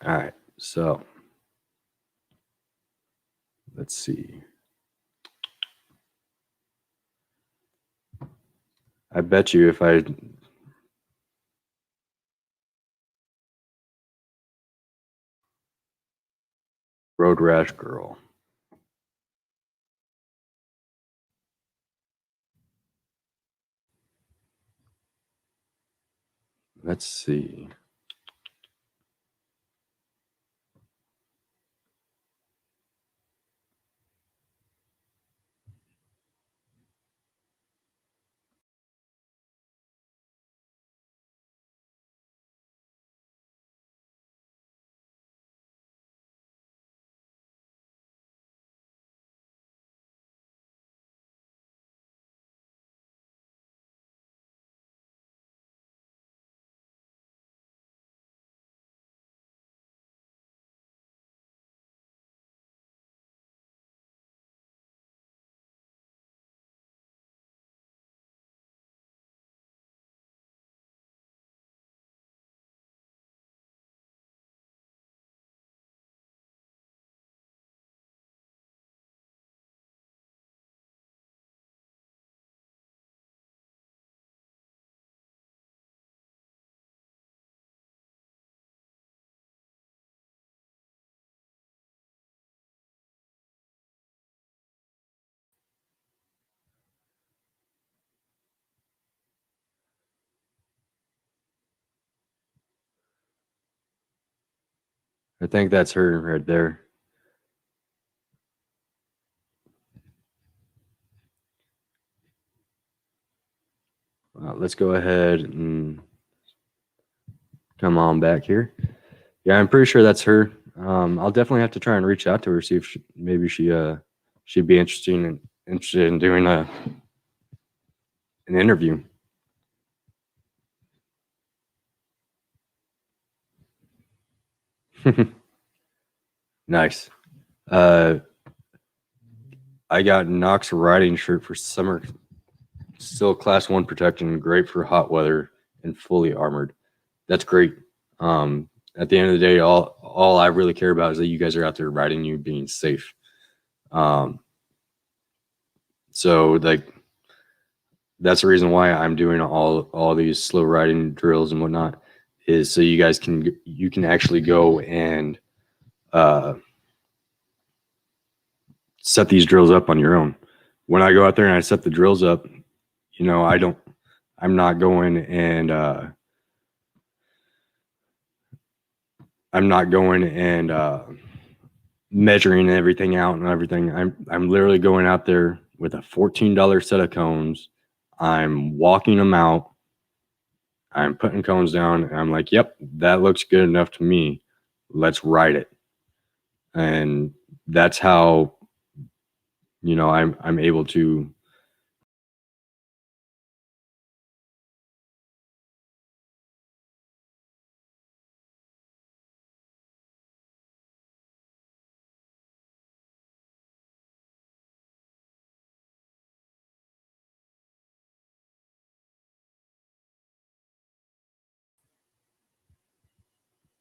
All right. So let's see. I bet you if I Road Rash Girl. Let's see. I think that's her right there. Let's go ahead and come on back here. Yeah, I'm pretty sure that's her. I'll definitely have to try and reach out to her, see if maybe she'd be interested in doing an interview. Nice. I got Knox riding shirt for summer. Still class 1 protection, great for hot weather and fully armored. That's great. At the end of the day, all I really care about is that you guys are out there riding, you being safe. So like that's the reason why I'm doing all these slow riding drills and whatnot, is so you guys can actually go and set these drills up on your own. When I go out there and I set the drills up, I'm not going and measuring everything out and everything. I'm literally going out there with a $14 set of cones. I'm walking them out. I'm putting cones down. And I'm like, yep, that looks good enough to me. Let's ride it. And that's how, I'm able to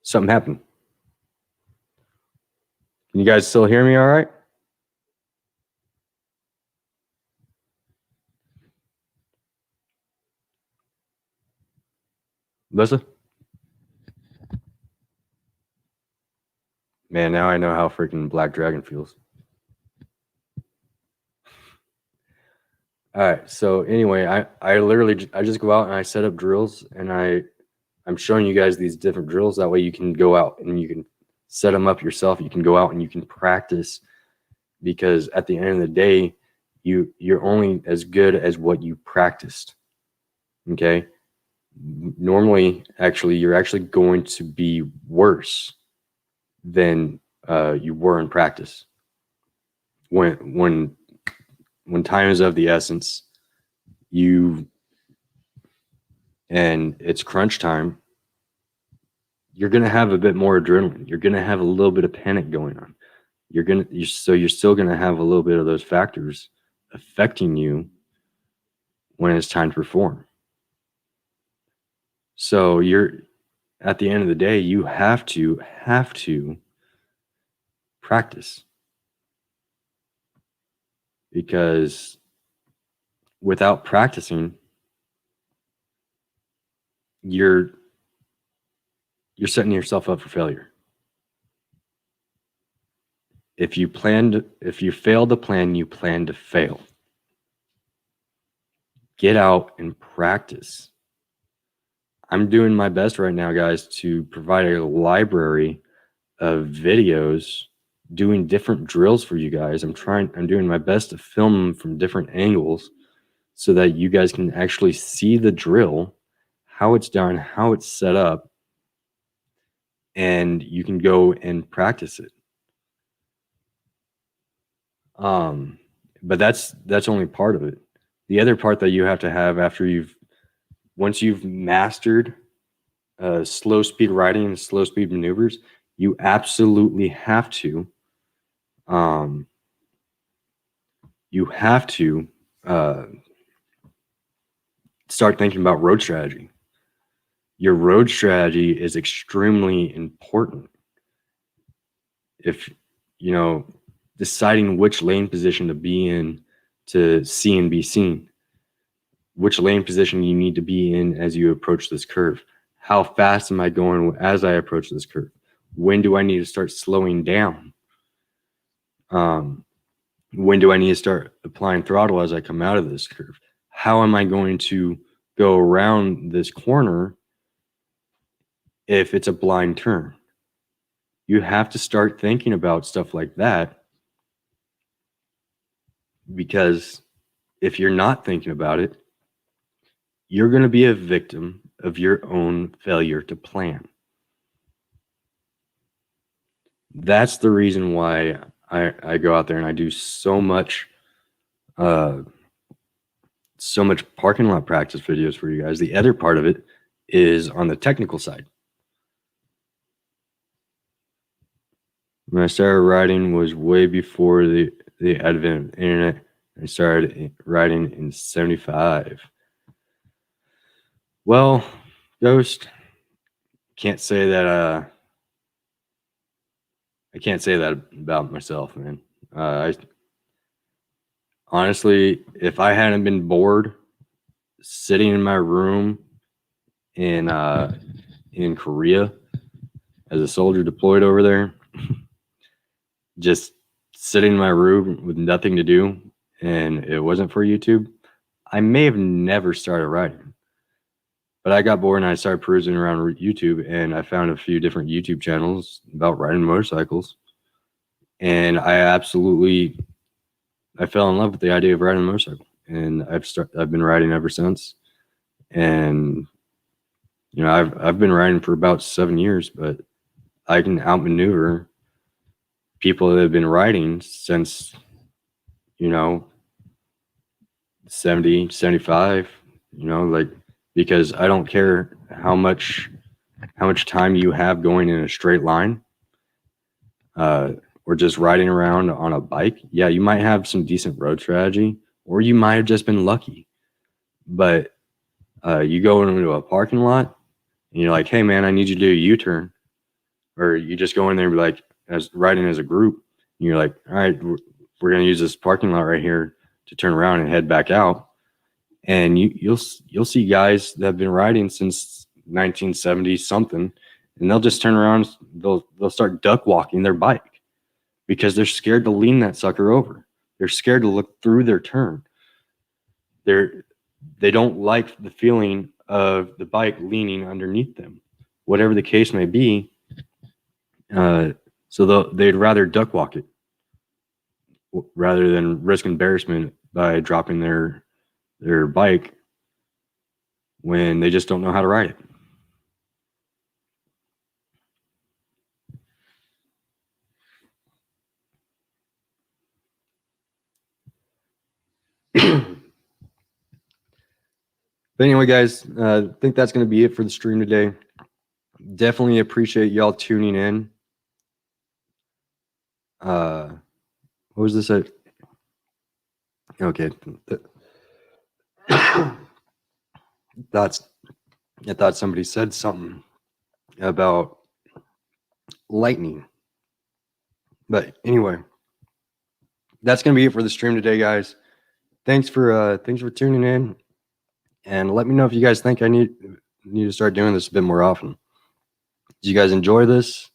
something happened. Can you guys still hear me all right? Lissa? Man, now I know how freaking Black Dragon feels. All right. So anyway, I literally I just go out and I set up drills, and I'm showing you guys these different drills. That way you can go out and you can set them up yourself. You can go out and you can practice, because at the end of the day, you're only as good as what you practiced. Okay. Normally, actually, you're actually going to be worse than you were in practice. When time is of the essence, and it's crunch time, you're going to have a bit more adrenaline. You're going to have a little bit of panic going on. You're still going to have a little bit of those factors affecting you when it's time to perform. So at the end of the day, you have to practice, because without practicing, you're setting yourself up for failure. If you fail to plan, you plan to fail. Get out and practice. I'm doing my best right now, guys, to provide a library of videos doing different drills for you guys. I'm doing my best to film them from different angles so that you guys can actually see the drill, how it's done, how it's set up, and you can go and practice it. But that's only part of it. The other part that you have to have once you've mastered slow speed riding and slow speed maneuvers, you absolutely have to start thinking about road strategy. Your road strategy is extremely important. If deciding which lane position to be in to see and be seen, which lane position you need to be in as you approach this curve. How fast am I going as I approach this curve? When do I need to start slowing down? When do I need to start applying throttle as I come out of this curve? How am I going to go around this corner if it's a blind turn? You have to start thinking about stuff like that, because if you're not thinking about it, you're going to be a victim of your own failure to plan. That's the reason why I go out there and I do so much parking lot practice videos for you guys. The other part of it is on the technical side. When I started riding was way before the advent of the internet. I started riding in 75. Well, Ghost, can't say that I can't say that about myself, man. I honestly, if I hadn't been bored sitting in my room in Korea as a soldier deployed over there, just sitting in my room with nothing to do, and it wasn't for YouTube, I may have never started riding. But I got bored and I started perusing around YouTube, and I found a few different YouTube channels about riding motorcycles. And I fell in love with the idea of riding a motorcycle, and I've been riding ever since. And you know, I've been riding for about 7 years, but I can outmaneuver people that have been riding since, you know, 70, 75, you know, like, because I don't care how much time you have going in a straight line, or just riding around on a bike. Yeah, you might have some decent road strategy, or you might have just been lucky. But you go into a parking lot and you're like, hey man, I need you to do a U-turn. Or you just go in there and be like, as riding as a group, and you're like, all right, we're going to use this parking lot right here to turn around and head back out. And you'll see guys that have been riding since 1970 something, and they'll just turn around, they'll start duck walking their bike because they're scared to lean that sucker over. They're scared to look through their turn. They don't like the feeling of the bike leaning underneath them, whatever the case may be. So they'd rather duck walk it rather than risk embarrassment by dropping their bike when they just don't know how to ride it. But anyway, guys, I think that's going to be it for the stream today. Definitely appreciate y'all tuning in. What was this? Okay. I thought somebody said something about lightning. But anyway, that's going to be it for the stream today, guys. Thanks for tuning in. And let me know if you guys think I need to start doing this a bit more often. Did you guys enjoy this?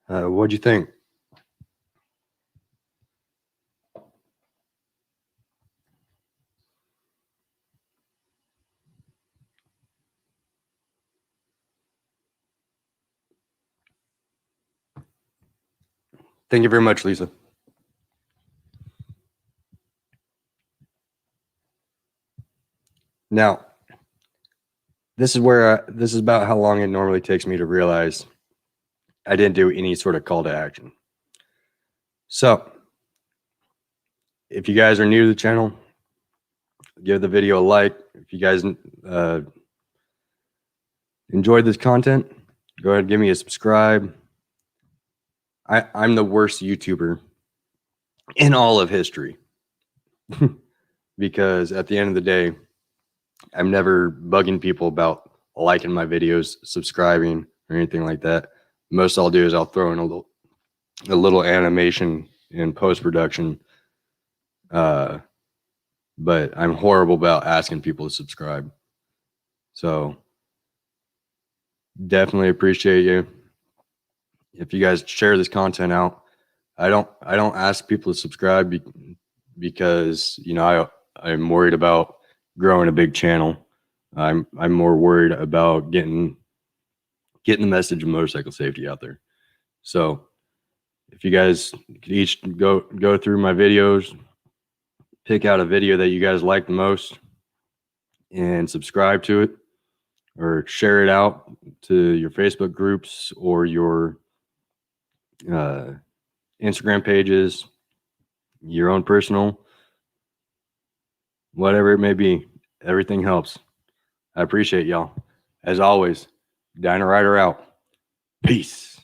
What'd you think? Thank you very much, Lisa. Now, this is about how long it normally takes me to realize I didn't do any sort of call to action. So, if you guys are new to the channel, give the video a like. If you guys enjoyed this content, go ahead and give me a subscribe. I'm the worst YouTuber in all of history because at the end of the day, I'm never bugging people about liking my videos, subscribing, or anything like that. Most I'll do is I'll throw in a little animation in post-production. But I'm horrible about asking people to subscribe. So definitely appreciate you. If you guys share this content out, I don't ask people to subscribe because, you know, I'm worried about growing a big channel. I'm more worried about getting the message of motorcycle safety out there. So if you guys could each go through my videos, pick out a video that you guys like the most and subscribe to it, or share it out to your Facebook groups or your Instagram pages, your own personal, whatever it may be. Everything helps. I appreciate y'all. As always, Dynarider out. Peace.